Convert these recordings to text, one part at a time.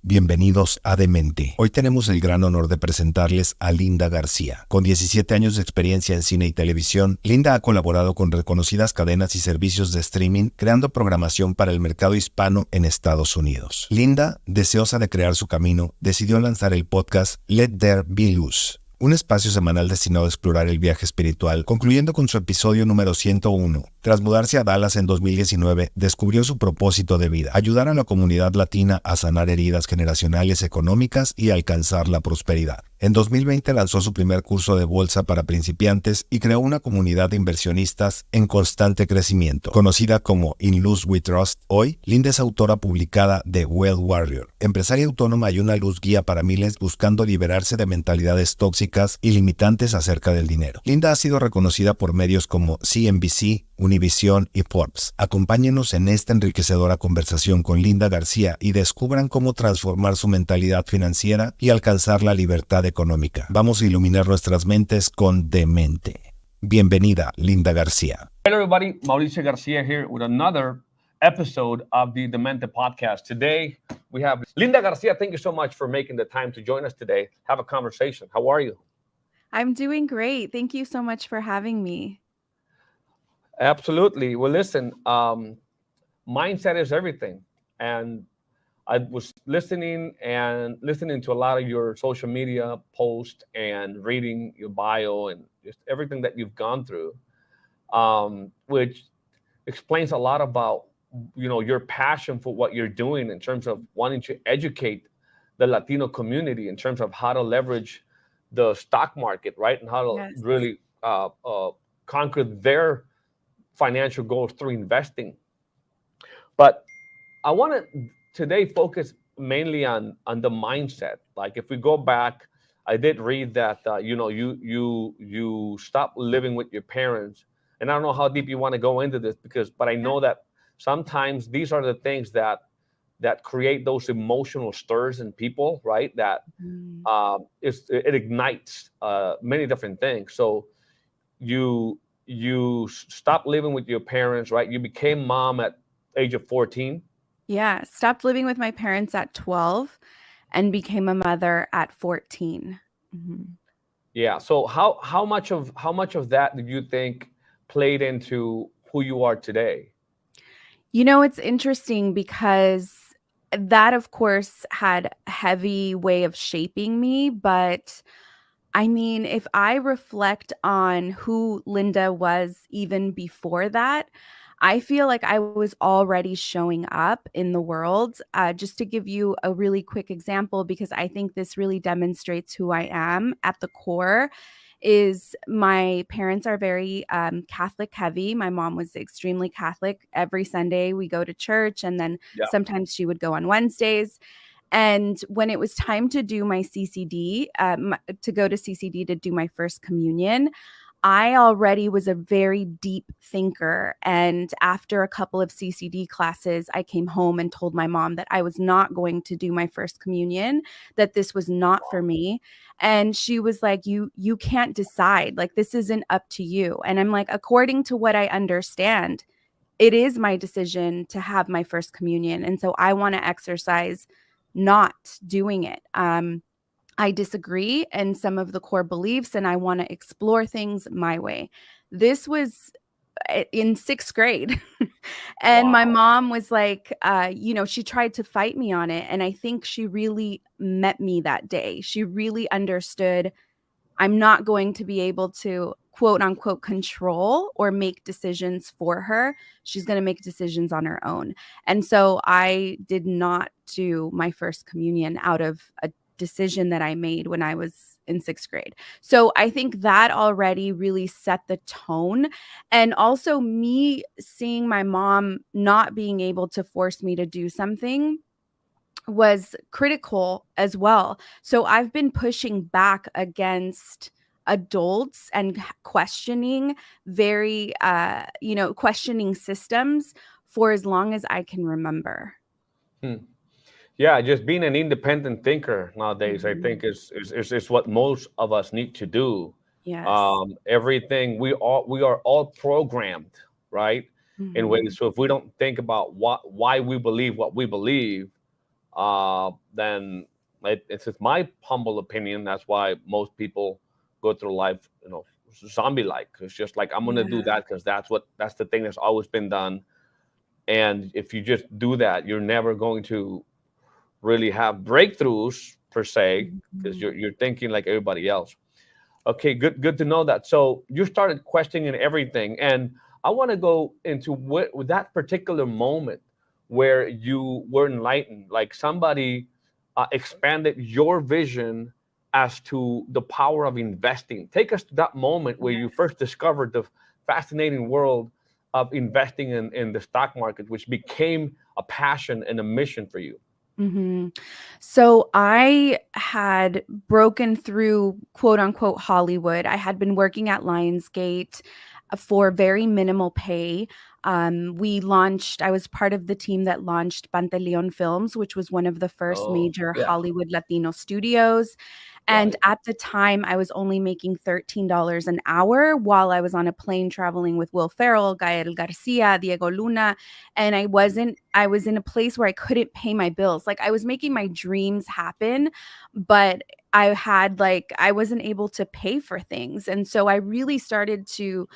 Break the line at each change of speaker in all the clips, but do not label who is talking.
Bienvenidos a Demente. Hoy tenemos el gran honor de presentarles a Linda García. Con 17 años de experiencia en cine y televisión, Linda ha colaborado con reconocidas cadenas y servicios de streaming, creando programación para el mercado hispano en Estados Unidos. Linda, deseosa de crear su camino, decidió lanzar el podcast Let There Be Luz, un espacio semanal destinado a explorar el viaje espiritual, concluyendo con su episodio número 101. Tras mudarse a Dallas en 2019, descubrió su propósito de vida: ayudar a la comunidad latina a sanar heridas generacionales económicas y alcanzar la prosperidad. En 2020 lanzó su primer curso de bolsa para principiantes y creó una comunidad de inversionistas en constante crecimiento, conocida como In Luz We Trust. Hoy, Linda es autora publicada de menteWarrior, empresaria autónoma y una luz guía para miles buscando liberarse de mentalidades tóxicas y limitantes acerca del dinero. Linda ha sido reconocida por medios como CNBC, Univision y Forbes. Acompáñenos en esta enriquecedora conversación con Linda García y descubran cómo transformar su mentalidad financiera y alcanzar la libertad económica. Vamos a iluminar nuestras mentes con Demente. Bienvenida, Linda García.
Hello everybody, Mauricio Garcia here with another episode of the Demente podcast. Today we have Linda Garcia. Thank you so much for making the time to join us today. Have a conversation. How are you?
I'm doing great. Thank you so much for having me.
Absolutely. Well, listen, mindset is everything. And I was listening to a lot of your social media posts and reading your bio and just everything that you've gone through, which explains a lot about, your passion for what you're doing in terms of wanting to educate the Latino community in terms of how to leverage the stock market, right? And how to really conquer their financial goals through investing. But I want to today focus mainly on the mindset. Like if we go back, I did read that you stopped living with your parents, and I don't know how deep you want to go into this but I know that sometimes these are the things that create those emotional stirs in people, right? That it ignites many different things. So you stopped living with your parents, right? You became mom at age of 14.
Yeah, stopped living with my parents at 12 and became a mother at 14. Mm-hmm.
Yeah. So how much of that did you think played into who you are today?
It's interesting because that, of course, had a heavy way of shaping me. But I mean, if I reflect on who Linda was even before that, I feel like I was already showing up in the world. Just to give you a really quick example, because I think this really demonstrates who I am at the core, is my parents are very Catholic heavy. My mom was extremely Catholic. Every Sunday we go to church, and then sometimes she would go on Wednesdays. And when it was time to do my CCD, to go to CCD to do my first communion, I already was a very deep thinker. And after a couple of CCD classes, I came home and told my mom that I was not going to do my first communion, that this was not for me. And she was like, you can't decide. Like, this isn't up to you. And I'm like, according to what I understand, it is my decision to have my first communion. And so I want to exercise not doing it. I disagree in some of the core beliefs, and I want to explore things my way. This was in 6th grade. And my mom was like, she tried to fight me on it. And I think she really met me that day. She really understood I'm not going to be able to, quote unquote, control or make decisions for her. She's going to make decisions on her own. And so I did not do my first communion out of a decision that I made when I was in 6th grade. So I think that already really set the tone. And also me seeing my mom not being able to force me to do something was critical as well. So I've been pushing back against adults and questioning questioning systems for as long as I can remember.
Yeah, just being an independent thinker nowadays, I think is what most of us need to do.
Yes.
Everything we are all programmed, right? In ways. So if we don't think about why we believe what we believe, then it's just my humble opinion. That's why most people go through life, zombie-like. It's just like, I'm gonna do that because that's the thing that's always been done. And if you just do that, you're never going to really have breakthroughs per se, because you're thinking like everybody else. Okay, good to know that. So you started questioning everything, and I want to go into with that particular moment where you were enlightened, like somebody expanded your vision as to the power of investing. Take us to that moment where you first discovered the fascinating world of investing in the stock market, which became a passion and a mission for you.
So I had broken through, quote unquote, Hollywood. I had been working at Lionsgate for very minimal pay. I was part of the team that launched Pantaleon Films, which was one of the first major Hollywood Latino studios. And at the time, I was only making $13 an hour while I was on a plane traveling with Will Ferrell, Garcia, Diego Luna. And I was in a place where I couldn't pay my bills. Like, I was making my dreams happen, but I wasn't able to pay for things. And so I really started to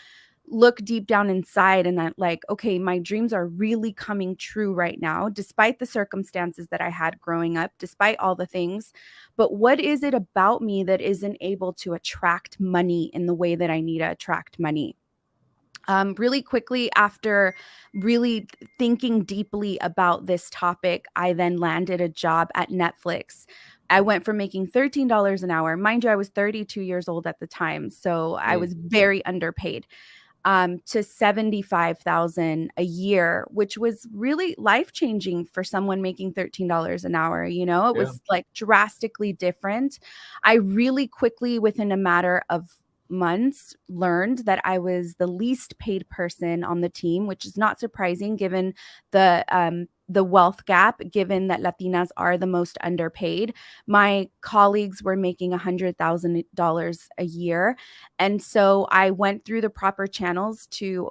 look deep down inside, and that, like, okay, my dreams are really coming true right now, despite the circumstances that I had growing up, despite all the things. But what is it about me that isn't able to attract money in the way that I need to attract money? Really quickly, after really thinking deeply about this topic, I then landed a job at Netflix. I went from making $13 an hour. Mind you, I was 32 years old at the time, so I was very underpaid. To $75,000 a year, which was really life-changing for someone making $13 an hour. It was like drastically different. I really quickly, within a matter of months, learned that I was the least paid person on the team, which is not surprising given the wealth gap, given that Latinas are the most underpaid. My colleagues were making $100,000 a year. And so I went through the proper channels to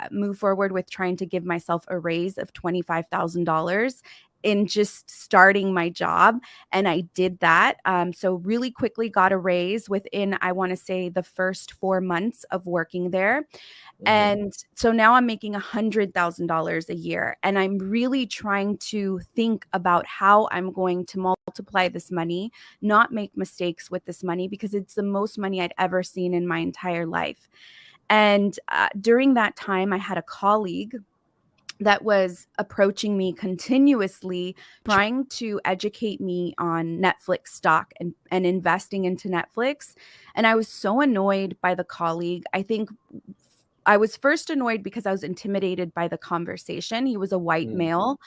move forward with trying to give myself a raise of $25,000 in just starting my job. And I did that. So really quickly got a raise within, I want to say, the first 4 months of working there. And so now I'm making $100,000 a year. And I'm really trying to think about how I'm going to multiply this money, not make mistakes with this money, because it's the most money I'd ever seen in my entire life. And during that time, I had a colleague that was approaching me continuously, trying to educate me on Netflix stock and investing into Netflix. And I was so annoyed by the colleague. I think I was first annoyed because I was intimidated by the conversation. He was a white male,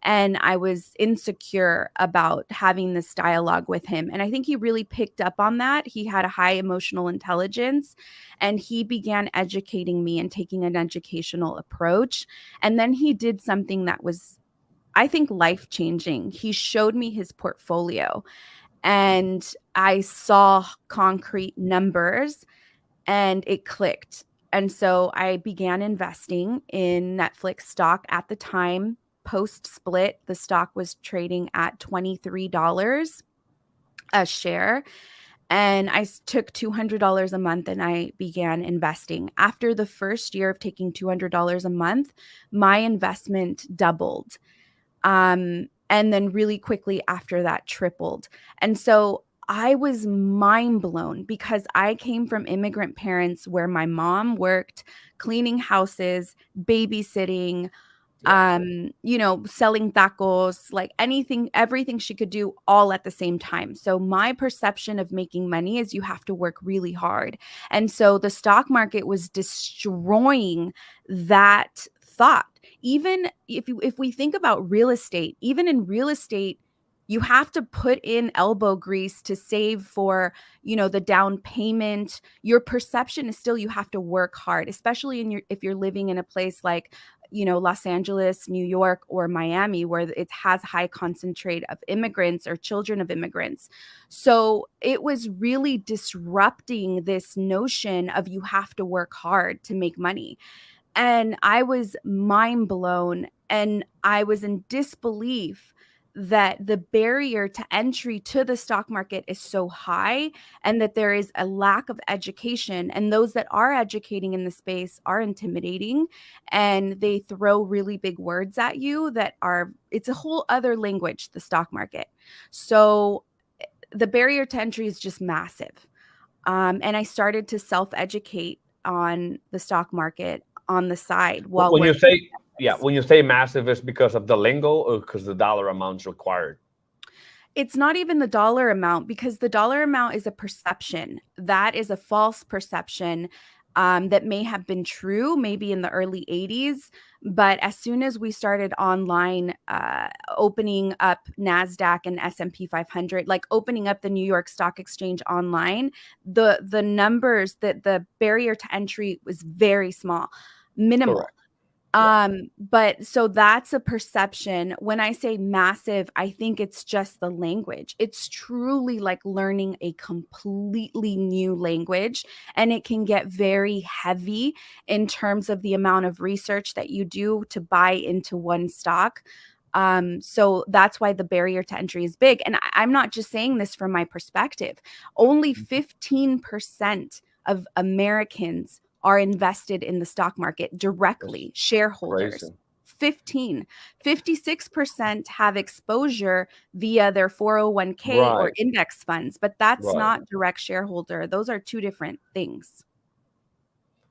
and I was insecure about having this dialogue with him. And I think he really picked up on that. He had a high emotional intelligence, and he began educating me and taking an educational approach. And then he did something that was, I think, life-changing. He showed me his portfolio, and I saw concrete numbers, and it clicked. And so I began investing in Netflix stock. At the time, post-split, the stock was trading at $23 a share. And I took $200 a month and I began investing. After the first year of taking $200 a month, my investment doubled. And then really quickly after that, tripled. And so I was mind blown, because I came from immigrant parents where my mom worked cleaning houses, babysitting, selling tacos, like everything she could do all at the same time. So my perception of making money is you have to work really hard. And so the stock market was destroying that thought. Even if we think about real estate, even in real estate, you have to put in elbow grease to save for, the down payment. Your perception is still, you have to work hard, especially if you're living in a place like, Los Angeles, New York, or Miami, where it has high concentrate of immigrants or children of immigrants. So it was really disrupting this notion of you have to work hard to make money. And I was mind blown, and I was in disbelief that the barrier to entry to the stock market is so high, and that there is a lack of education, and those that are educating in the space are intimidating, and they throw really big words at you that are, it's a whole other language, the stock market. So the barrier to entry is just massive. And I started to self-educate on the stock market on the side while
When you
working.
say, yeah, when you say massive, it's because of the lingo or because the dollar amounts required?
It's not even the dollar amount, because the dollar amount is a perception. That is a false perception that may have been true maybe in the early 80s. But as soon as we started online, opening up NASDAQ and S&P 500, like opening up the New York Stock Exchange online, the numbers, that the barrier to entry was very small, minimal.
Correct. Yeah.
But so that's a perception. When I say massive, I think it's just the language. It's truly like learning a completely new language, and it can get very heavy in terms of the amount of research that you do to buy into one stock. So that's why the barrier to entry is big. And I'm not just saying this from my perspective. Only 15% of Americans are invested in the stock market directly, shareholders.
Crazy.
56% have exposure via their 401k or
Right.
index funds, but that's
Right.
not direct shareholder. Those are two different things.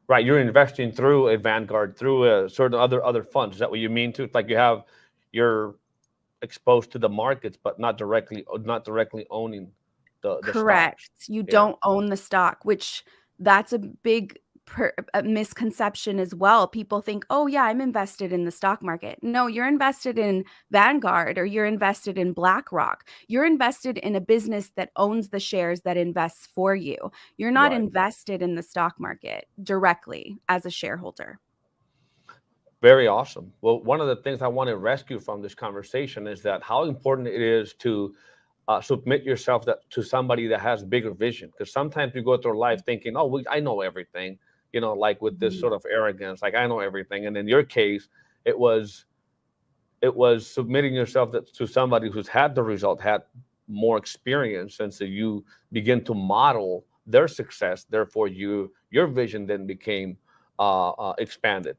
Right. You're investing through a Vanguard, through a certain other funds. Is that what you mean too? It's like you're exposed to the markets, but not directly owning the
Correct.
stocks.
You
Yeah.
don't own the stock, which that's a big a misconception as well. People think, oh yeah, I'm invested in the stock market. No, you're invested in Vanguard, or you're invested in BlackRock. You're invested in a business that owns the shares, that invests for you. You're not
Right.
invested in the stock market directly as a shareholder.
Very awesome. Well, one of the things I want to rescue from this conversation is that how important it is to submit yourself to somebody that has bigger vision. Because sometimes you go through life thinking, oh, I know everything, like with this sort of arrogance, like I know everything. And in your case, it was submitting yourself to somebody who's had the result, had more experience. And so you begin to model their success. Therefore, your vision then became expanded.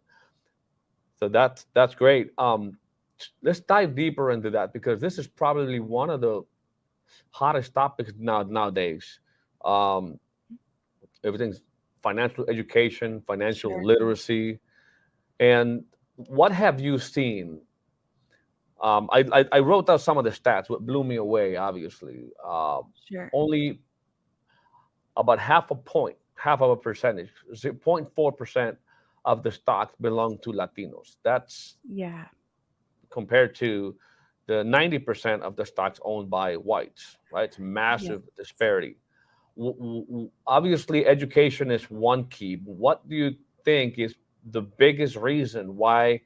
So that's great. Let's dive deeper into that, because this is probably one of the hottest topics nowadays. Everything's financial education, financial
Sure.
literacy. And what have you seen? I wrote down some of the stats, what blew me away, obviously.
Sure.
Only about half of a percentage, 0.4% of the stocks belong to Latinos. That's
Yeah.
compared to the 90% of the stocks owned by whites, right? It's massive disparity. Obviously, education is one key. What do you think is the biggest reason why,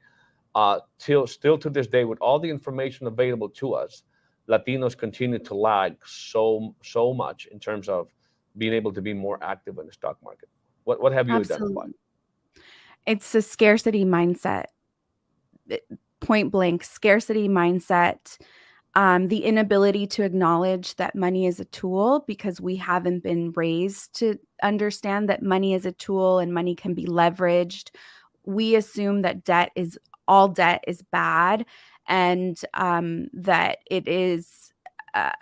still to this day, with all the information available to us, Latinos continue to lag so much in terms of being able to be more active in the stock market? What have you identified?
Absolutely. It's a scarcity mindset. Point blank, scarcity mindset. The inability to acknowledge that money is a tool, because we haven't been raised to understand that money is a tool and money can be leveraged. We assume that all debt is bad, and that it is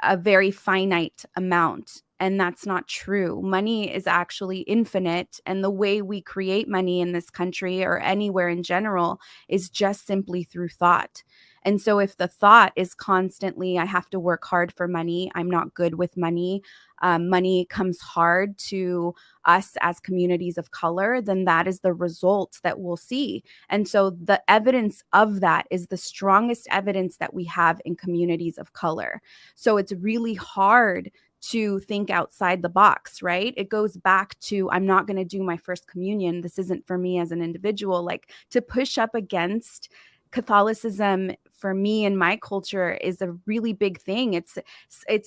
a very finite amount. And that's not true. Money is actually infinite. And the way we create money in this country, or anywhere in general, is just simply through thought. And so if the thought is constantly, I have to work hard for money, I'm not good with money, money comes hard to us as communities of color, then that is the result that we'll see. And so the evidence of that is the strongest evidence that we have in communities of color. So it's really hard to think outside the box, right? It goes back to, I'm not going to do my first communion. This isn't for me as an individual. Like, to push up against Catholicism for me and my culture is a really big thing. It's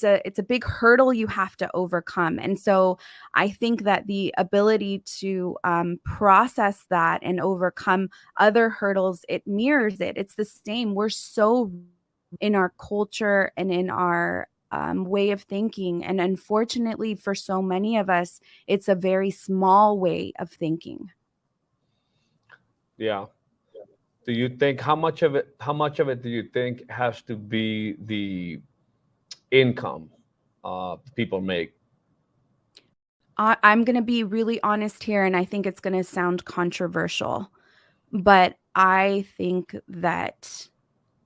a big hurdle you have to overcome. And so I think that the ability to process that and overcome other hurdles, it mirrors it. It's the same. We're so in our culture and in our way of thinking. And unfortunately, for so many of us, it's a very small way of thinking.
Yeah. Do you think how much of it do you think has to be the income people make?
I'm going to be really honest here, and I think it's going to sound controversial, but I think that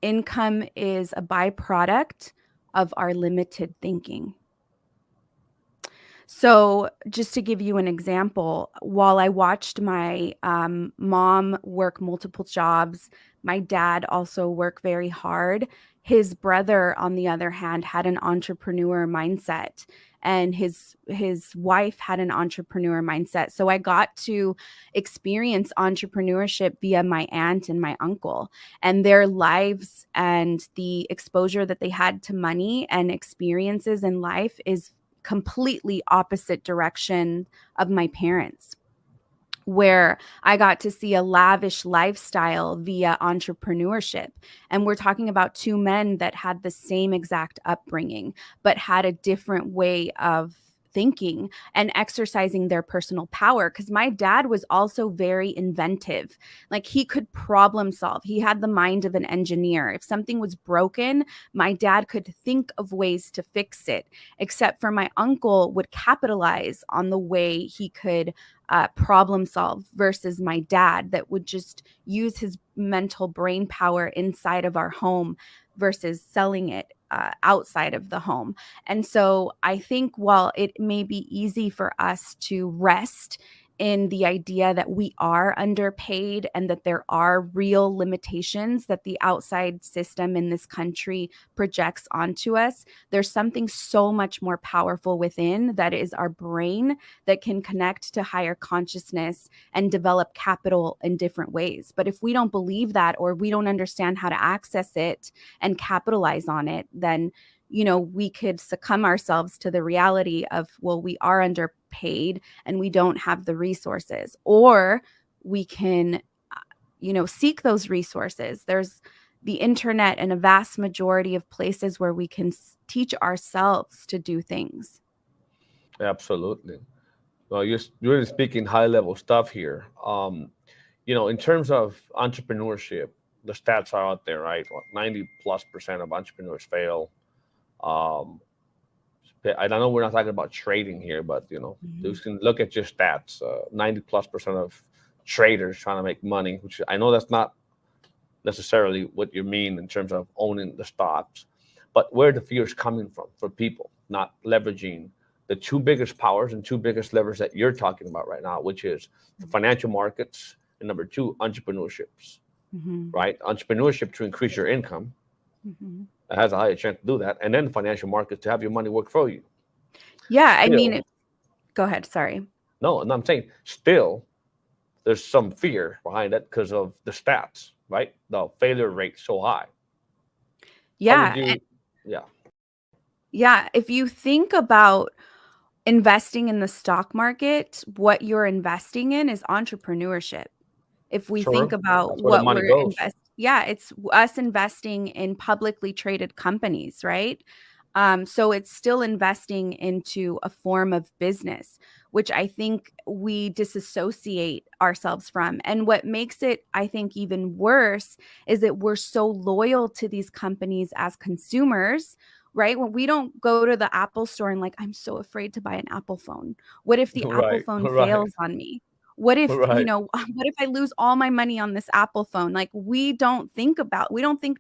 income is a byproduct of our limited thinking. So just to give you an example, while I watched my mom work multiple jobs, my dad also work very hard. His brother, on the other hand, had an entrepreneur mindset, and his wife had an entrepreneur mindset. So I got to experience entrepreneurship via my aunt and my uncle, and their lives and the exposure that they had to money and experiences in life is completely opposite direction of my parents, where I got to see a lavish lifestyle via entrepreneurship. And we're talking about two men that had the same exact upbringing, but had a different way of thinking and exercising their personal power. Because my dad was also very inventive. Like, he could problem solve. He had the mind of an engineer. If something was broken, my dad could think of ways to fix it, except for my uncle would capitalize on the way he could problem solve, versus my dad that would just use his mental brain power inside of our home versus selling it outside of the home. And so I think while it may be easy for us to rest in the idea that we are underpaid and that there are real limitations that the outside system in this country projects onto us, there's something so much more powerful within, that is our brain, that can connect to higher consciousness and develop capital in different ways. But if we don't believe that, or we don't understand how to access it and capitalize on it, then we could succumb ourselves to the reality of, well, we are underpaid and we don't have the resources. Or we can, seek those resources. There's the internet and a vast majority of places where we can teach ourselves to do things.
Absolutely. Well, you're really speaking high level stuff here. In terms of entrepreneurship, the stats are out there, right? 90+% of entrepreneurs fail. I don't know, we're not talking about trading here, but you can look at your stats. 90+% of traders trying to make money, which I know that's not necessarily what you mean in terms of owning the stocks, but where the fear is coming from for people not leveraging the two biggest powers and two biggest levers that you're talking about right now, which is the financial markets, and number two, entrepreneurships, right? Entrepreneurship to increase your income. It has a higher chance to do that. And then the financial markets to have your money work for you.
Yeah, I mean, go ahead. Sorry.
No, I'm saying still there's some fear behind that because of the stats, right? The failure rate's so high.
Yeah. Yeah. If you think about investing in the stock market, what you're investing in is entrepreneurship. If we think about what we're investing, it's us investing in publicly traded companies, right? So it's still investing into a form of business, which I think we disassociate ourselves from. And what makes it, I think, even worse is that we're so loyal to these companies as consumers, right? When we don't go to the Apple store and I'm so afraid to buy an Apple phone. What if the Apple phone fails on me? What if, what if I lose all my money on this Apple phone? We don't think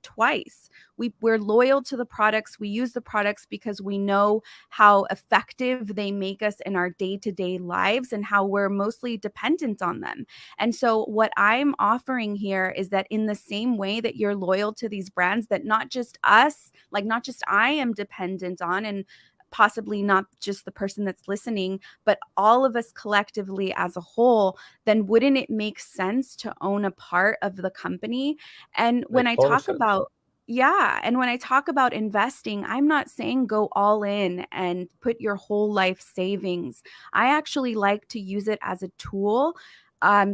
twice. We're loyal to the products. We use the products because we know how effective they make us in our day-to-day lives and how we're mostly dependent on them. And so what I'm offering here is that in the same way that you're loyal to these brands, that not just us, not just I am dependent on, and possibly not just the person that's listening, but all of us collectively as a whole, then wouldn't it make sense to own a part of the company? And when I talk about investing, I'm not saying go all in and put your whole life savings. I actually like to use it as a tool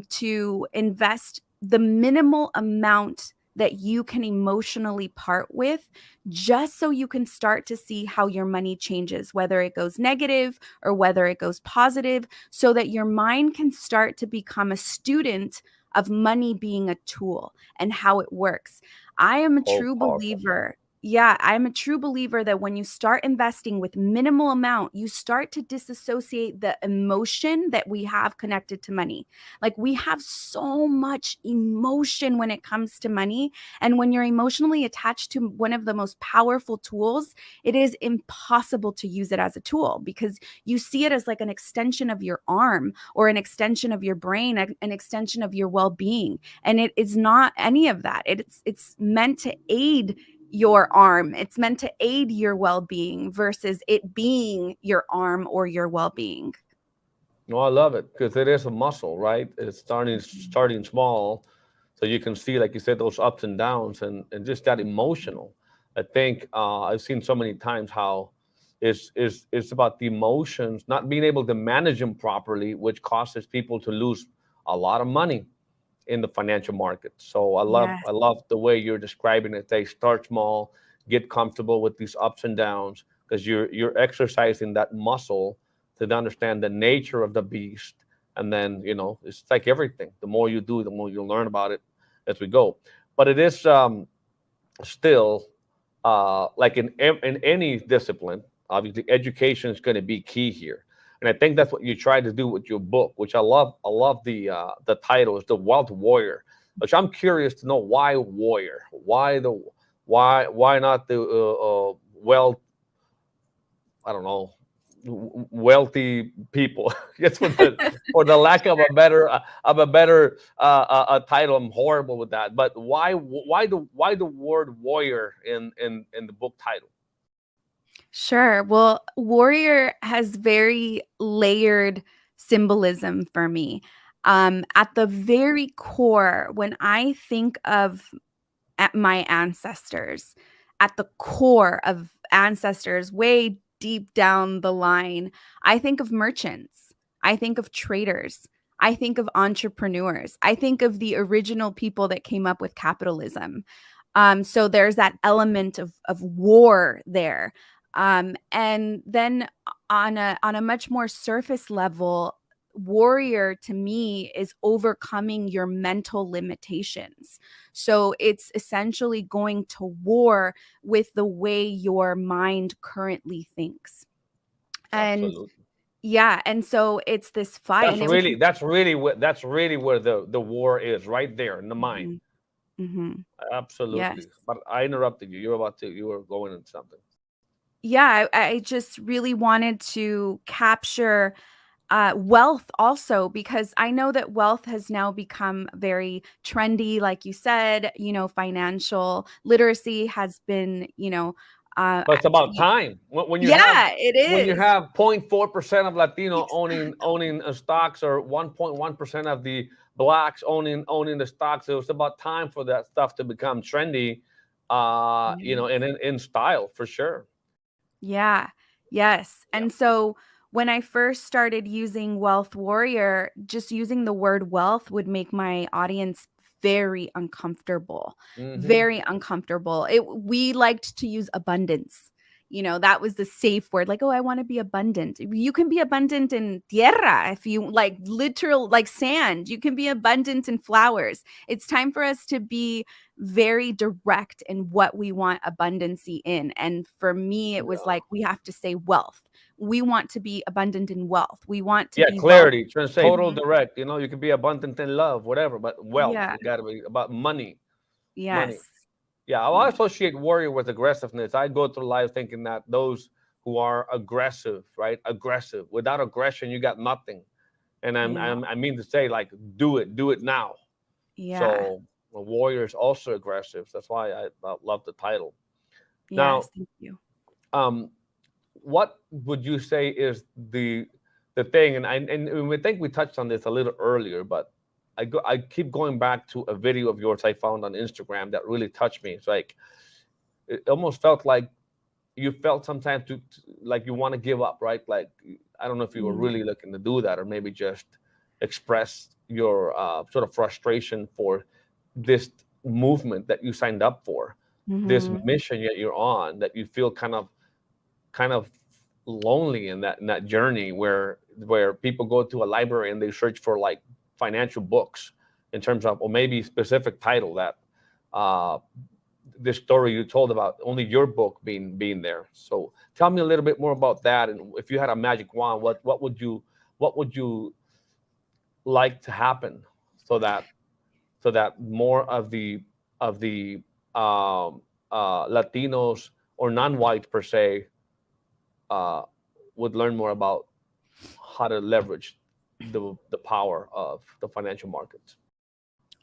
to invest the minimal amount that you can emotionally part with, just so you can start to see how your money changes, whether it goes negative or whether it goes positive, so that your mind can start to become a student of money being a tool and how it works. I am a true believer. Yeah, I'm a true believer that when you start investing with minimal amount, you start to disassociate the emotion that we have connected to money. Like, we have so much emotion when it comes to money. And when you're emotionally attached to one of the most powerful tools, it is impossible to use it as a tool, because you see it as like an extension of your arm or an extension of your brain, an extension of your well-being. And it is not any of that. It's meant to aid your arm. It's meant to aid your well-being versus it being your arm or your well-being.
No, I love it, because it is a muscle, right? It's starting small, so you can see, like you said, those ups and downs, and just that emotional. I think I've seen so many times how it's about the emotions, not being able to manage them properly, which causes people to lose a lot of money in the financial market. So I love the way you're describing it. They start small, get comfortable with these ups and downs, because you're exercising that muscle to understand the nature of the beast. And then, it's like everything. The more you do, the more you'll learn about it as we go. But it is still like in any discipline, obviously education is going to be key here. And I think that's what you try to do with your book, which I love. I love the title is The Wealth Warrior, which I'm curious to know, why warrior? Why not the wealth? I don't know, wealthy people. Just for the lack of a better title. I'm horrible with that. But why the word warrior in the book title?
Sure. Well, warrior has very layered symbolism for me. At the very core, when I think of my ancestors, at the core of ancestors, way deep down the line, I think of merchants. I think of traders. I think of entrepreneurs. I think of the original people that came up with capitalism. So there's that element of war there. And then on a much more surface level, warrior to me is overcoming your mental limitations. So it's essentially going to war with the way your mind currently thinks. And
Absolutely.
yeah, and so it's this fight.
That's really where the war is, right there in the mind.
Mm-hmm.
Absolutely.
Yes.
But I interrupted you. You were going into something.
Yeah, I just really wanted to capture wealth also, because I know that wealth has now become very trendy. Like you said, financial literacy has been,
But it's about time. When you
it is.
When you have 0.4% of Latino owning stocks, or 1.1% of the blacks owning the stocks, it was about time for that stuff to become trendy, and in style, for sure.
Yeah. Yes. And so when I first started using Wealth Warrior, just using the word wealth would make my audience very uncomfortable. Very uncomfortable. We liked to use abundance. That was the safe word. Like, oh, I want to be abundant. You can be abundant in tierra, if you like, literal, like sand. You can be abundant in flowers. It's time for us to be very direct in what we want abundancy in. And for me, it was like, we have to say wealth. We want to be abundant in wealth. We want to be
clarity, total direct. You can be abundant in love, whatever, but wealth, it got to be about money.
Yes.
Money. Yeah, I associate warrior with aggressiveness. I go through life thinking that those who are aggressive, right? Aggressive. Without aggression, you got nothing. And I mean to say, like, do it now.
Yeah.
So a warrior is also aggressive. That's why I love the title.
Yes,
Now,
thank you.
What would you say is the thing? And I think we touched on this a little earlier, but I keep going back to a video of yours I found on Instagram that really touched me. It's like, it almost felt like you felt sometimes like you want to give up, right? Like, I don't know if you were really looking to do that, or maybe just express your sort of frustration for this movement that you signed up for, this mission that you're on, that you feel kind of lonely in that journey where people go to a library and they search for like financial books in terms of, or maybe specific title that this story you told about, only your book being there. So tell me a little bit more about that. And if you had a magic wand, what would you like to happen so that more of the Latinos or non-white per se would learn more about how to leverage the power of the financial markets?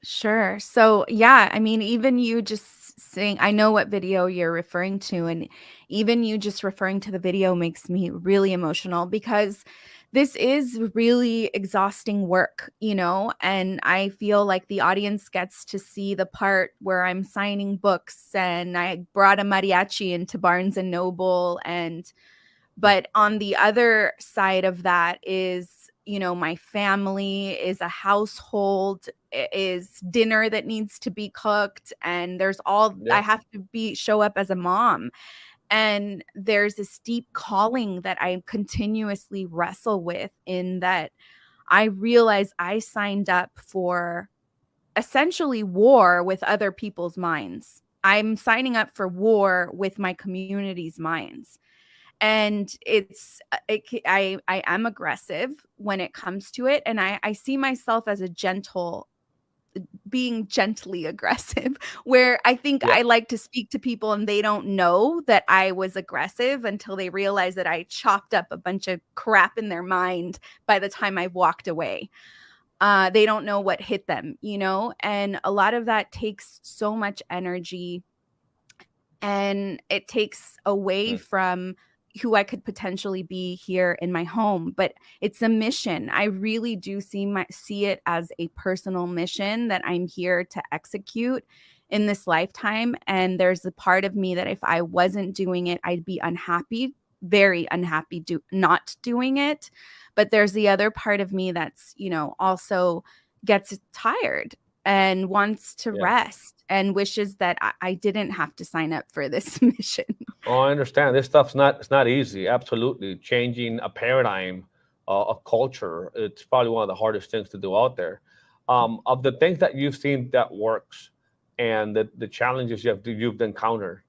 Sure. So, yeah, I mean, even you just saying, I know what video you're referring to, and even you just referring to the video makes me really emotional because this is really exhausting work, and I feel like the audience gets to see the part where I'm signing books and I brought a mariachi into Barnes and Noble, but on the other side of that is, my family, is a household, is dinner that needs to be cooked, and there's all I have to show up as a mom. And there's this deep calling that I continuously wrestle with, in that I realize I signed up for essentially war with other people's minds. I'm signing up for war with my community's minds. And I am aggressive when it comes to it. And I see myself as being gently aggressive, where I think I like to speak to people and they don't know that I was aggressive until they realize that I chopped up a bunch of crap in their mind by the time I walked away. They don't know what hit them, and a lot of that takes so much energy, and it takes away from who I could potentially be here in my home. But it's a mission. I really do see it as a personal mission that I'm here to execute in this lifetime. And there's a part of me that if I wasn't doing it, I'd be unhappy, very unhappy not doing it. But there's the other part of me that's, also gets tired and wants to rest and wishes that I didn't have to sign up for this mission.
Oh, I understand. This stuff's not easy. Absolutely. Changing a paradigm, a culture, it's probably one of the hardest things to do out there. Of the things that you've seen that works and the challenges you've encountered,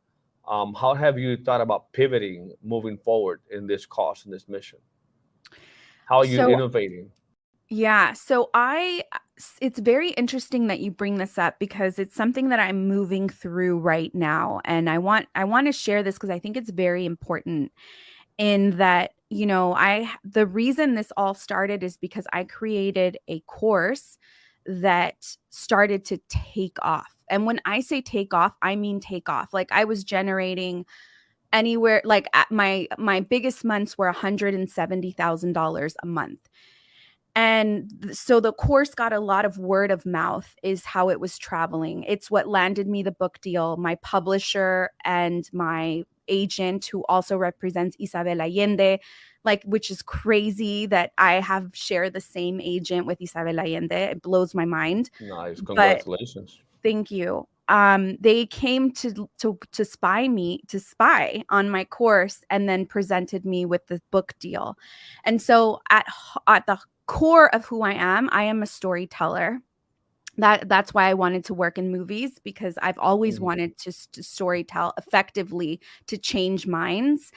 how have you thought about pivoting, moving forward in this cause, in this mission? How are you innovating?
Yeah. So it's very interesting that you bring this up because it's something that I'm moving through right now. And I want to share this because I think it's very important, in that, the reason this all started is because I created a course that started to take off. And when I say take off, I mean take off. Like, I was generating anywhere, like at my biggest months were $170,000 a month. And so the course got a lot of word of mouth, is how it was traveling. It's what landed me the book deal. My publisher and my agent, who also represents Isabel Allende, which is crazy that I have shared the same agent with Isabel Allende. It blows my mind.
Nice. Congratulations.
But thank you. They came to spy on my course and then presented me with the book deal. And so at the core of who I am a storyteller. That's why I wanted to work in movies, because I've always wanted to storytell effectively to change minds.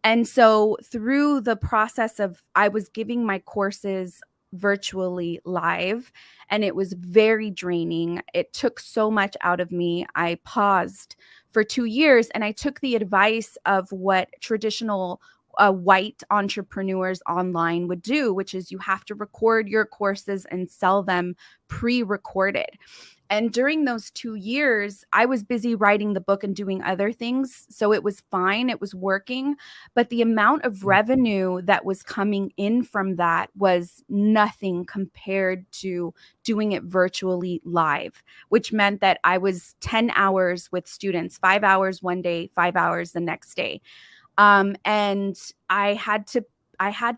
And so through the process of, I was giving my courses virtually live, and it was very draining. It took so much out of me. I paused for 2 years, and I took the advice of what traditional white entrepreneurs online would do, which is you have to record your courses and sell them pre-recorded. And during those 2 years, I was busy writing the book and doing other things. So it was fine. It was working. But the amount of revenue that was coming in from that was nothing compared to doing it virtually live, which meant that I was 10 hours with students, 5 hours one day, 5 hours the next day. And I had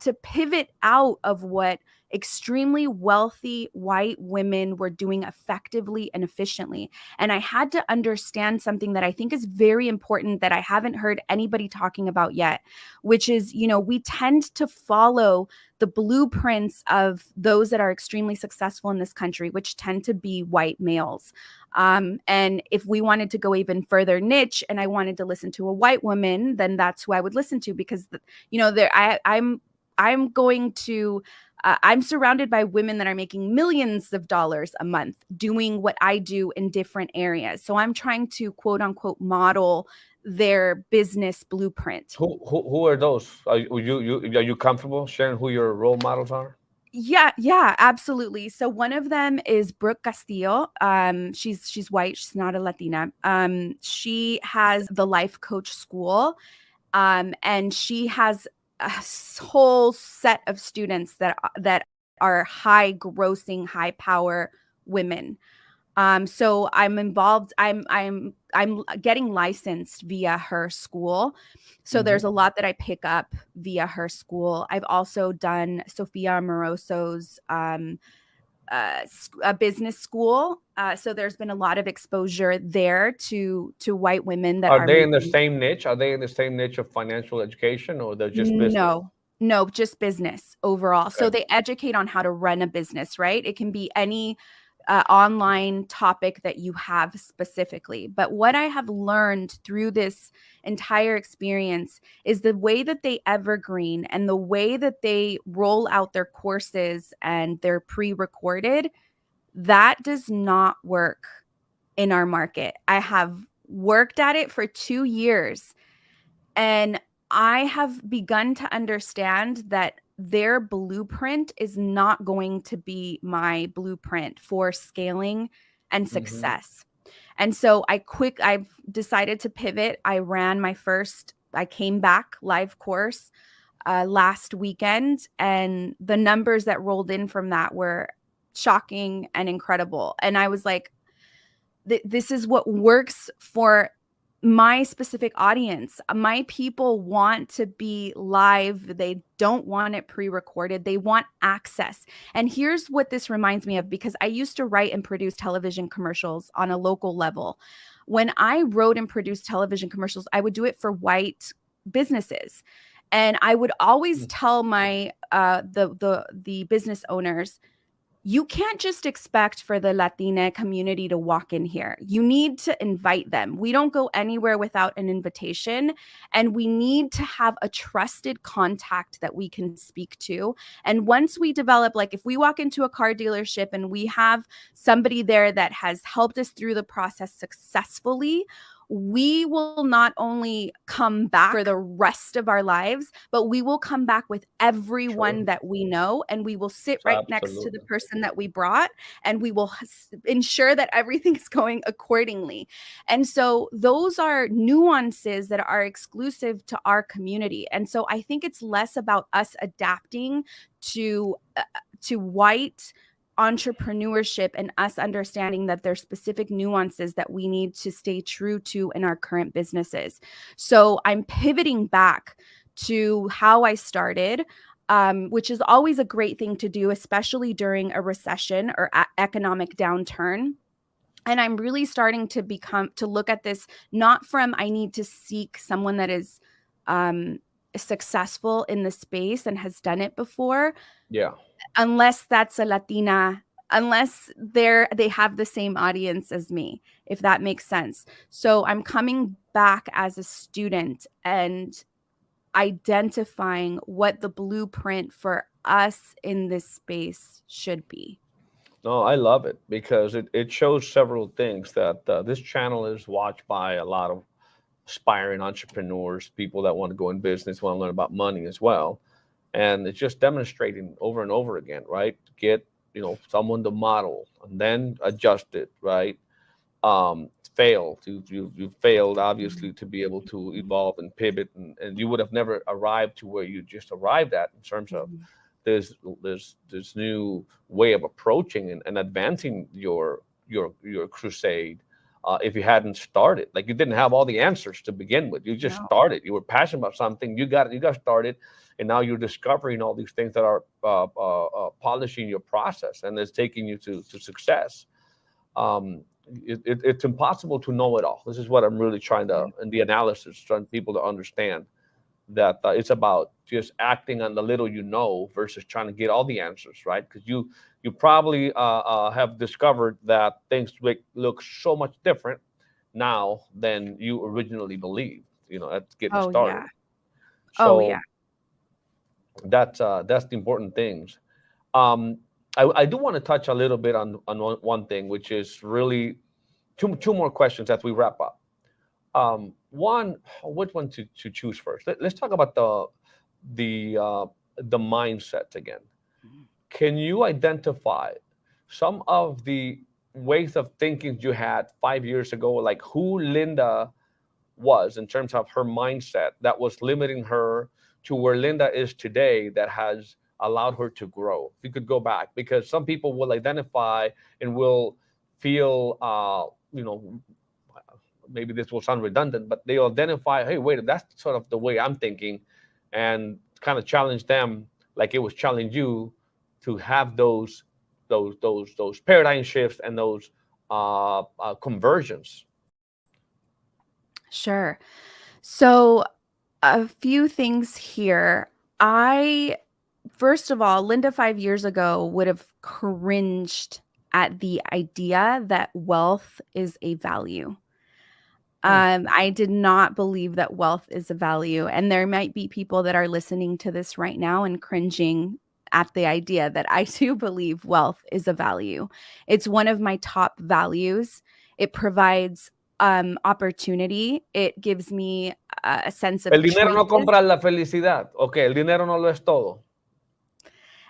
to pivot out of what extremely wealthy white women were doing effectively and efficiently. And I had to understand something that I think is very important that I haven't heard anybody talking about yet, which is, you know, we tend to follow the blueprints of those that are extremely successful in this country, which tend to be white males. And if we wanted to go even further niche and I wanted to listen to a white woman, then that's who I would listen to, because, you know, I'm going to, I'm surrounded by women that are making millions of dollars a month doing what I do in different areas. So I'm trying to quote unquote model their business blueprint.
Who are those? Are you comfortable sharing who your role models are?
Yeah, absolutely. So one of them is Brooke Castillo. She's white. She's not a Latina. She has the Life Coach School, and she has a whole set of students that are high grossing, high power women. So I'm involved. I'm getting licensed via her school. So there's a lot that I pick up via her school. I've also done Sophia Amoroso's a business school. So there's been a lot of exposure there to white women that
Are
are
they in the
making,
same niche? Are they in the same niche of financial education, or they're just business?
no, just business overall. So
Okay.
they educate on how to run a business, right? It can be any online topic that you have specifically. But what I have learned through this entire experience is the way that they evergreen and the way that they roll out their courses and they're pre-recorded, that does not work in our market. I have worked at it for 2 years, and I have begun to understand that their blueprint is not going to be my blueprint for scaling and success. And so I've decided to pivot. I came back live course last weekend, and the numbers that rolled in from that were shocking and incredible. And I was like, this is what works for my specific audience. My people want to be live. They don't want it pre-recorded. They want access. And here's what this reminds me of, because I used to write and produce television commercials on a local level. When I wrote and produced television commercials, I would do it for white businesses. And I would always tell my the business owners, you can't just expect for the Latina community to walk in here. You need to invite them. We don't go anywhere without an invitation, and we need to have a trusted contact that we can speak to. And once we develop, like if we walk into a car dealership and we have somebody there that has helped us through the process successfully, we will not only come back for the rest of our lives, but we will come back with everyone that we know, and we will sit right next to the person that we brought, and we will ensure that everything is going accordingly. And so those are nuances that are exclusive to our community. And so I think it's less about us adapting to white entrepreneurship and us understanding that there's specific nuances that we need to stay true to in our current businesses. So I'm pivoting back to how I started, which is always a great thing to do, especially during a recession or economic downturn. And I'm really starting to look at this not from, I need to seek someone that is successful in the space and has done it before.
Yeah.
Unless that's a Latina, unless they have the same audience as me, if that makes sense. So I'm coming back as a student and identifying what the blueprint for us in this space should be.
No, I love it, because it shows several things, that this channel is watched by a lot of aspiring entrepreneurs, people that want to go in business, want to learn about money as well. And it's just demonstrating over and over again, right? Get, someone to model and then adjust it, right? Failed. You failed, obviously, to be able to evolve and pivot, and you would have never arrived to where you just arrived at, in terms of there's this new way of approaching and advancing your crusade if you hadn't started. Like, you didn't have all the answers to begin with. You just
No.
started. You were passionate about something. You got started, and now you're discovering all these things that are polishing your process, and it's taking you to success. It's impossible to know it all. This is what I'm really trying to, in the analysis, trying people to understand that it's about just acting on the little you know versus trying to get all the answers, right? Because you probably have discovered that things look so much different now than you originally believed, at getting
Oh,
started.
yeah.
So
Oh, yeah.
that's the important things. I do want to touch a little bit on one thing, which is really two more questions as we wrap up. One, which one to choose first? Let's talk about the mindset again. Can you identify some of the ways of thinking you had 5 years ago, like who Linda was in terms of her mindset that was limiting her to where Linda is today, that has allowed her to grow? If you could go back, because some people will identify and will feel, maybe this will sound redundant, but they'll identify, hey, wait, that's sort of the way I'm thinking, and kind of challenge them like it was challenge you to have those paradigm shifts and those conversions.
Sure. So a few things here. First of all, Linda 5 years ago would have cringed at the idea that wealth is a value. I did not believe that wealth is a value. And there might be people that are listening to this right now and cringing at the idea that I do believe wealth is a value. It's one of my top values. It provides opportunity. It gives me a sense of
El dinero no
choices.
compra la felicidad. Okay, el dinero no lo es todo.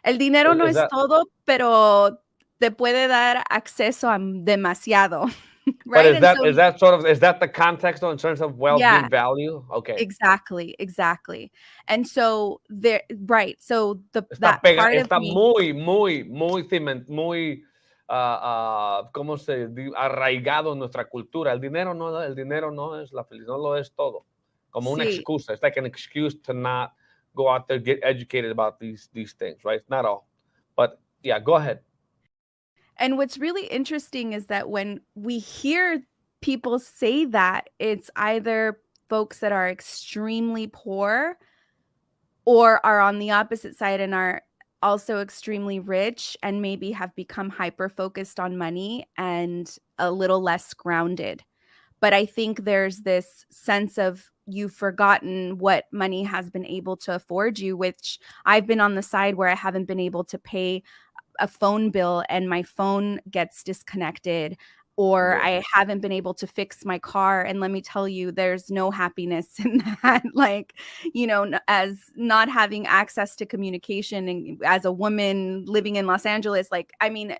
El dinero no
Is
es
that,
todo, pero te puede dar acceso a demasiado,
but
right?
is
And so,
is that the context in terms of wealth
yeah,
being value? Okay.
exactly. And so right. So that part of
Está
me,
muy, ¿cómo arraigado en nuestra cultura? El dinero no es la felicidad, no lo es todo. Como una
sí.
excusa. It's like an excuse to not go out there, get educated about these things, right? It's not all. But yeah, go ahead.
And what's really interesting is that when we hear people say that, it's either folks that are extremely poor or are on the opposite side and are also extremely rich and maybe have become hyper focused on money and a little less grounded. But I think there's this sense of you've forgotten what money has been able to afford you, which I've been on the side where I haven't been able to pay a phone bill and my phone gets disconnected, or
Yeah.
I haven't been able to fix my car. And let me tell you, there's no happiness in that. Like, as not having access to communication and as a woman living in Los Angeles, like, I mean,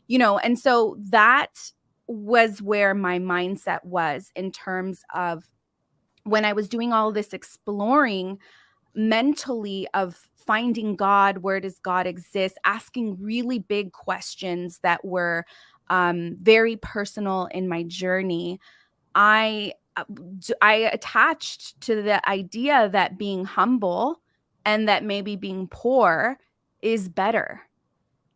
and so that was where my mindset was in terms of when I was doing all this exploring mentally of finding God, where does God exist, asking really big questions that were very personal in my journey. I attached to the idea that being humble and that maybe being poor is better.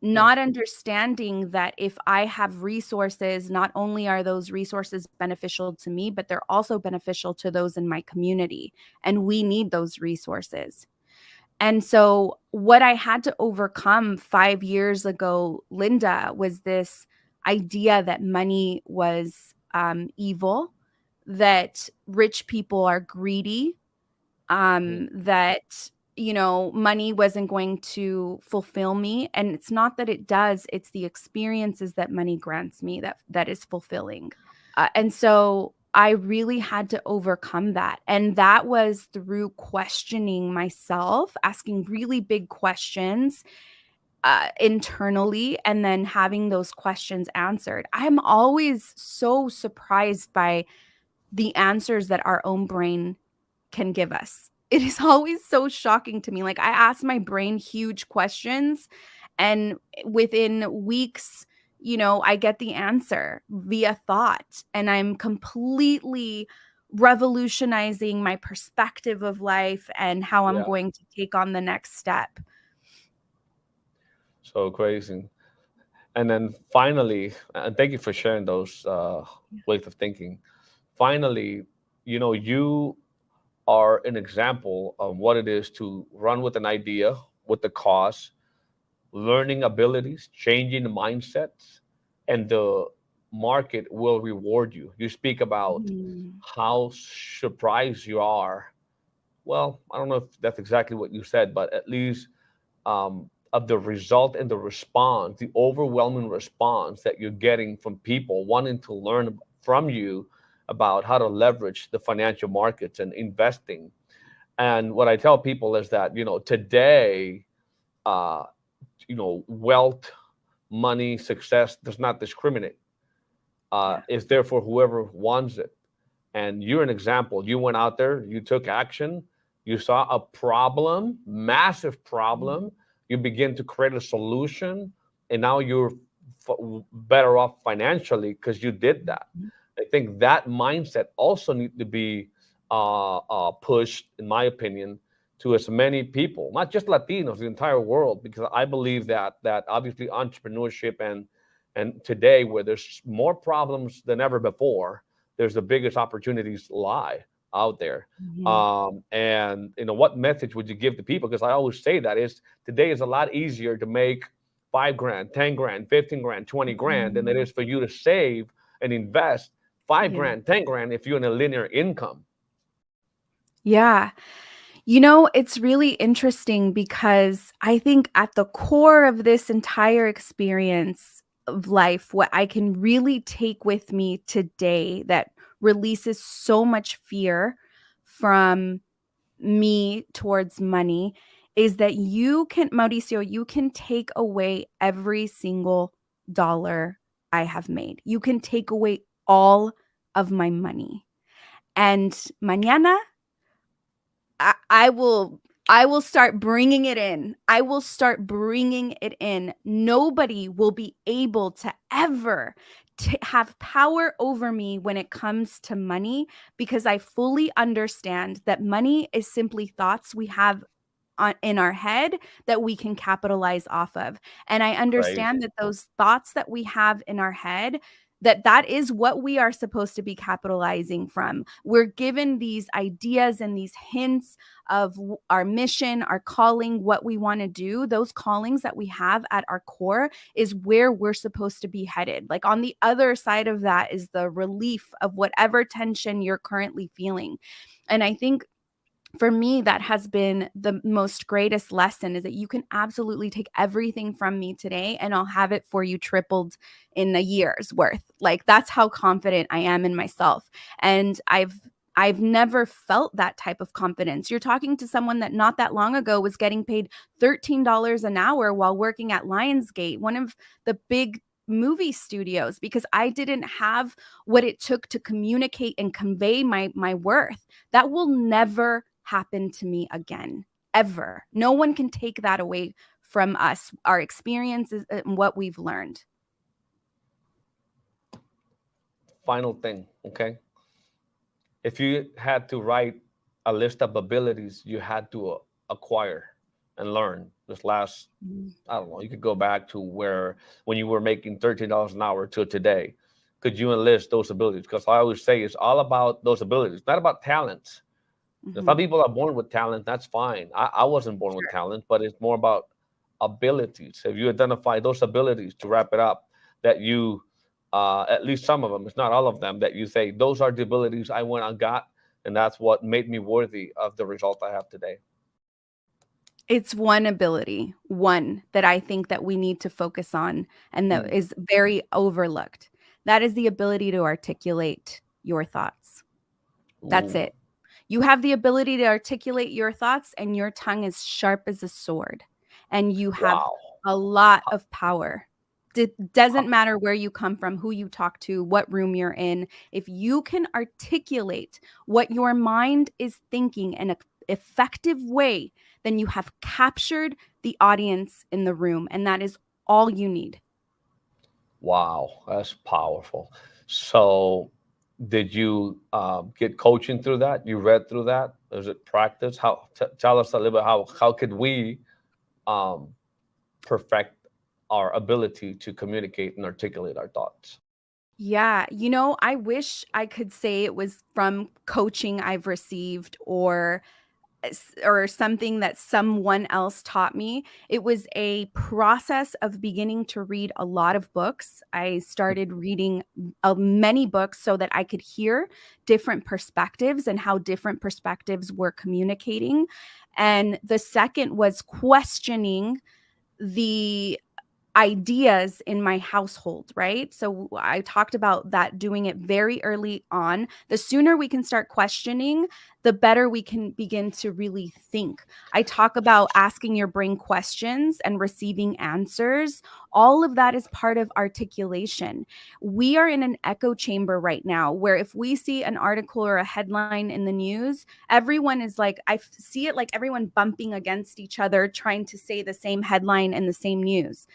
Not understanding that if I have resources, not only are those resources beneficial to me, but they're also beneficial to those in my community. And we need those resources. And so what I had to overcome 5 years ago, Linda, was this idea that money was evil, that rich people are greedy, that money wasn't going to fulfill me. And it's not that it does, it's the experiences that money grants me that is fulfilling. And so I really had to overcome that. And that was through questioning myself, asking really big questions internally, and then having those questions answered. I'm always so surprised by the answers that our own brain can give us. It is always so shocking to me. Like, I ask my brain huge questions, and within weeks, you know, I get the answer via thought, and I'm completely revolutionizing my perspective of life and how I'm
Yeah.
going to take on the next step.
So crazy. And then finally, and thank you for sharing those ways of thinking. Finally, you know, you are an example of what it is to run with an idea, with the cause, learning abilities, changing the mindsets, and the market will reward you. You speak about
Mhm.
how surprised you are. Well, I don't know if that's exactly what you said, but at least of the result and the response, the overwhelming response that you're getting from people wanting to learn from you about how to leverage the financial markets and investing. And what I tell people is that, you know, today, uh, you know, wealth, money, success does not discriminate.
Yeah.
It's there for whoever wants it. And you're an example. You went out there, you took action, you saw a problem, massive problem, you begin to create a solution, and now you're better off financially because you did that. I think that mindset also needs to be pushed, in my opinion, to as many people, not just Latinos, the entire world, because I believe that obviously entrepreneurship and today where there's more problems than ever before, there's the biggest opportunities lie out there.
Mhm.
And you know, what message would you give to people? Because I always say that is today is a lot easier to make 5 grand, 10 grand, 15 grand, 20 grand than it
Mhm.
is for you to save and invest five
Yeah.
grand, 10 grand if you're in a linear income.
Yeah. You know, it's really interesting because I think at the core of this entire experience of life, what I can really take with me today that releases so much fear from me towards money is that you can, Mauricio, you can take away every single dollar I have made. You can take away all of my money. And mañana I will start bringing it in. I will start bringing it in. Nobody will be able to ever have power over me when it comes to money because I fully understand that money is simply thoughts we have in our head that we can capitalize off of. And I understand
Crazy.
that those thoughts that we have in our head, that is what we are supposed to be capitalizing from. We're given these ideas and these hints of our mission, our calling, what we want to do. Those callings that we have at our core is where we're supposed to be headed. Like on the other side of that is the relief of whatever tension you're currently feeling. And I think for me, that has been the most greatest lesson is that you can absolutely take everything from me today and I'll have it for you tripled in a year's worth. Like that's how confident I am in myself. And I've never felt that type of confidence. You're talking to someone that not that long ago was getting paid $13 an hour while working at Lionsgate, one of the big movie studios, because I didn't have what it took to communicate and convey my worth. That will never happen to me again, ever. No one can take that away from us, our experiences and what we've learned.
Final thing, okay? If you had to write a list of abilities you had to acquire and learn this last, I don't know, you could go back to where when you were making $13 an hour to today. Could you enlist those abilities? Because I always say it's all about those abilities, not about talents. Some
Mhm.
people are born with talent, that's fine. I wasn't born with
Sure.
talent, but it's more about abilities. Have you identified those abilities to wrap it up that you, at least some of them, it's not all of them, that you say, those are the abilities I went and got, and that's what made me worthy of the result I have today?
It's one ability, one that I think that we need to focus on and that
Mm.
is very overlooked. That is the ability to articulate your thoughts. That's
Ooh,
it. You have the ability to articulate your thoughts and your tongue is sharp as a sword and you have
wow.
a lot of power. It doesn't matter where you come from, who you talk to, what room you're in. If you can articulate what your mind is thinking in an effective way, then you have captured the audience in the room and that is all you need.
Wow, that's powerful. So, did you get coaching through that? You read through that? Is it practice? How? Tell us a little bit how could we um, perfect our ability to communicate and articulate our thoughts?
Yeah, I wish I could say it was from coaching I've received or something that someone else taught me. It was a process of beginning to read a lot of books. I started reading many books so that I could hear different perspectives and how different perspectives were communicating. And the second was questioning the ideas in my household, right? So I talked about that, doing it very early on. The sooner we can start questioning, the better we can begin to really think. I talk about asking your brain questions and receiving answers. All of that is part of articulation. We are in an echo chamber right now where if we see an article or a headline in the news, everyone is like, I see it like everyone bumping against each other, trying to say the same headline and the same news,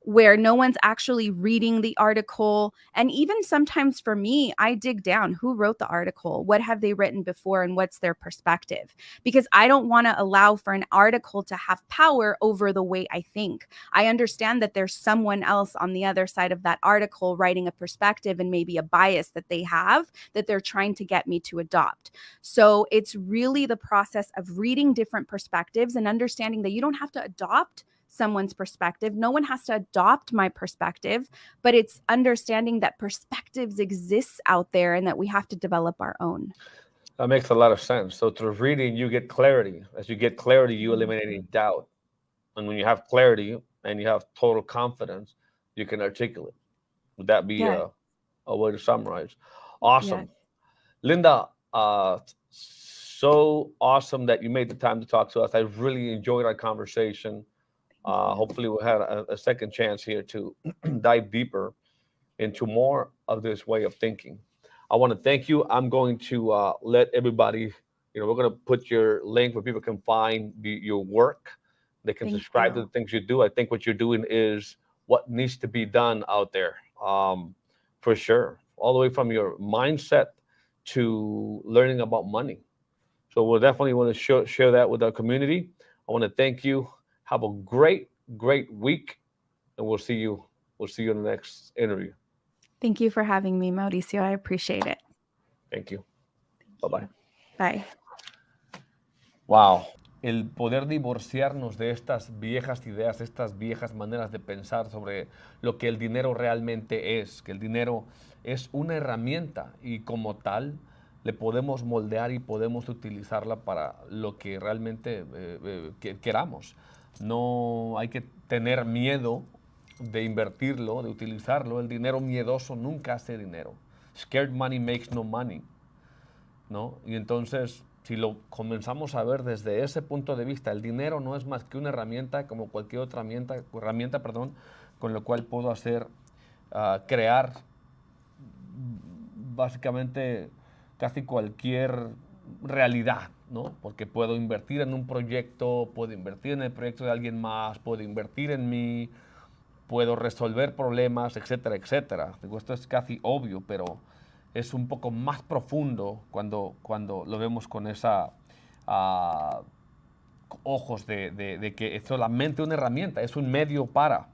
where no one's actually reading the article. And even sometimes for me, I dig down. Who wrote the article? What have they written before? And what's their perspective? Because I don't want to allow for an article to have power over the way I think. I understand that there's someone else on the other side of that article writing a perspective and maybe a bias that they have that they're trying to get me to adopt. So it's really the process of reading different perspectives and understanding that you don't have to adopt someone's perspective. No one has to adopt my perspective, but it's understanding that perspectives exist out there and that we have to develop our own.
That makes a lot of sense. So through reading, you get clarity. As you get clarity, you eliminate any doubt. And when you have clarity and you have total confidence, you can articulate. Would that be
Yeah.
a way to summarize?
Yeah.
Awesome. Linda, so awesome that you made the time to talk to us. I really enjoyed our conversation. Hopefully we'll have a second chance here to dive deeper into more of this way of thinking. I want to thank you. I'm going to let everybody, we're going to put your link where people can find your work. They can
Thank
subscribe to
you.
the things you do. I think what you're doing is what needs to be done out there, for sure. All the way from your mindset to learning about money. So we'll definitely want to share that with our community. I want to thank you. Have a great, great week, and we'll see you in the next interview.
Thank you for having me, Mauricio. I appreciate it.
Thank you. Bye-bye.
Bye.
Wow. El poder divorciarnos de estas viejas ideas, estas viejas maneras de pensar sobre lo que el dinero realmente es, que el dinero es una herramienta y como tal le podemos moldear y podemos utilizarla para lo que realmente queramos. No hay que tener miedo de invertirlo, de utilizarlo. El dinero miedoso nunca hace dinero. Scared money makes no money, ¿no? Y entonces, si lo comenzamos a ver desde ese punto de vista, el dinero no es más que una herramienta como cualquier otra herramienta, con la cual puedo hacer, crear básicamente casi cualquier realidad, ¿no? Porque puedo invertir en un proyecto, puedo invertir en el proyecto de alguien más, puedo invertir en mí, puedo resolver problemas, etcétera, etcétera. Digo, esto es casi obvio, pero es un poco más profundo cuando lo vemos con esa ojos de que es solamente una herramienta, es un medio para.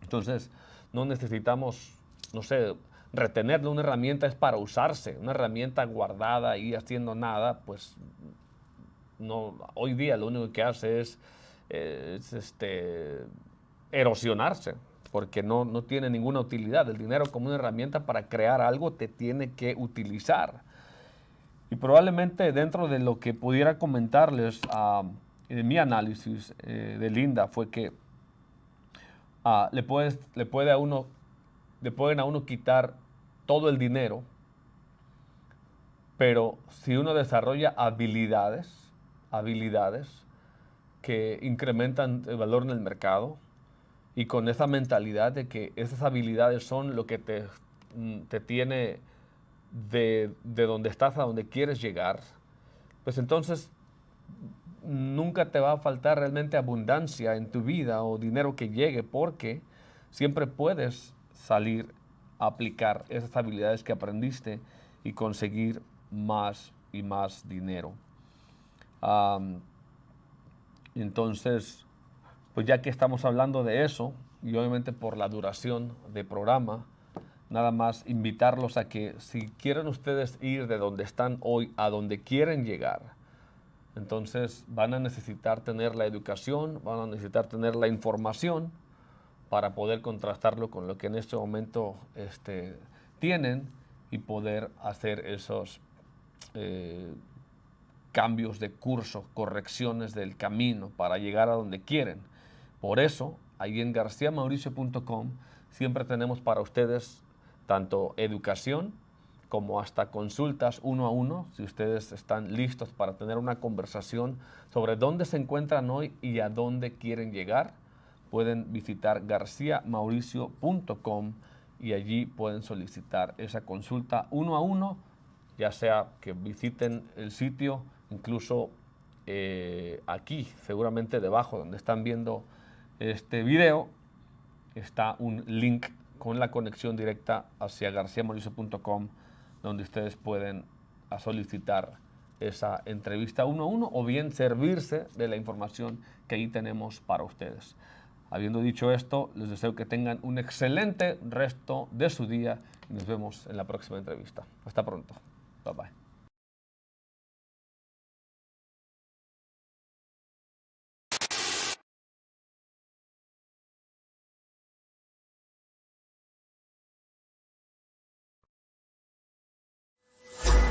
Entonces, no necesitamos, no sé, retenerla. Una herramienta es para usarse. Una herramienta guardada y haciendo nada, pues no. Hoy día lo único que hace es erosionarse, porque no tiene ninguna utilidad. El dinero como una herramienta para crear algo te tiene que utilizar. Y probablemente dentro de lo que pudiera comentarles en mi análisis de Linda fue que le pueden a uno quitar todo el dinero, pero si uno desarrolla habilidades que incrementan el valor en el mercado y con esa mentalidad de que esas habilidades son lo que te tiene de donde estás a donde quieres llegar, pues entonces nunca te va a faltar realmente abundancia en tu vida o dinero que llegue, porque siempre puedes salir a aplicar esas habilidades que aprendiste y conseguir más y más dinero. Entonces, pues ya que estamos hablando de eso, y obviamente por la duración del programa, nada más invitarlos a que si quieren ustedes ir de donde están hoy a donde quieren llegar, entonces van a necesitar tener la educación, van a necesitar tener la información para poder contrastarlo con lo que en este momento tienen y poder hacer esos cambios de curso, correcciones del camino para llegar a donde quieren. Por eso, ahí en garciamauricio.com siempre tenemos para ustedes tanto educación como hasta consultas 1 a 1, si ustedes están listos para tener una conversación sobre dónde se encuentran hoy y a dónde quieren llegar. Pueden visitar garciamauricio.com y allí pueden solicitar esa consulta 1 a 1, ya sea que visiten el sitio, incluso aquí, seguramente debajo donde están viendo este video, está un link con la conexión directa hacia garciamauricio.com, donde ustedes pueden solicitar esa entrevista 1 a 1 o bien servirse de la información que ahí tenemos para ustedes. Habiendo dicho esto, les deseo que tengan un excelente resto de su día y nos vemos en la próxima entrevista. Hasta pronto. Bye bye.